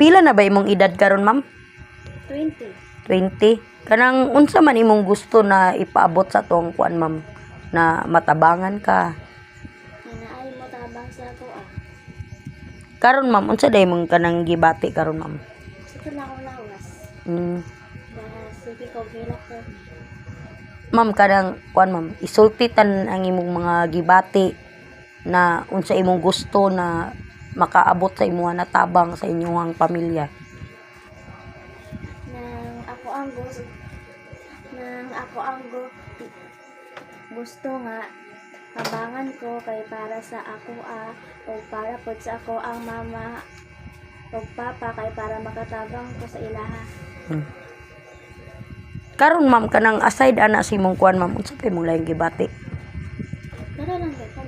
Pila na ba imong edad karon, ma'am? 20. 20. Kanang unsa man imong gusto na ipaabot sa tuong kuan, ma'am? Na matabangan ka. Ay mo tabang sa ako Karon, ma'am, unsa day mong kanang gibati karon, ma'am? Sa na akong lawas. Mm. Sige ko gilak ko. Ma'am, kanang kuan, ma'am, isultitan ang imong mga gibati na unsa imong gusto na makaabot sa imong natabang sa inyong pamilya. Nang ako ang gusto nga kabangan ko kay para sa ako o para pod sa ako ang mama o papa kay para makatabang ko sa ilaha. Karon, ma'am, kanang aside ana sa imong kuan, ma'am, unsa pa imong laing gibati? Tara lang ka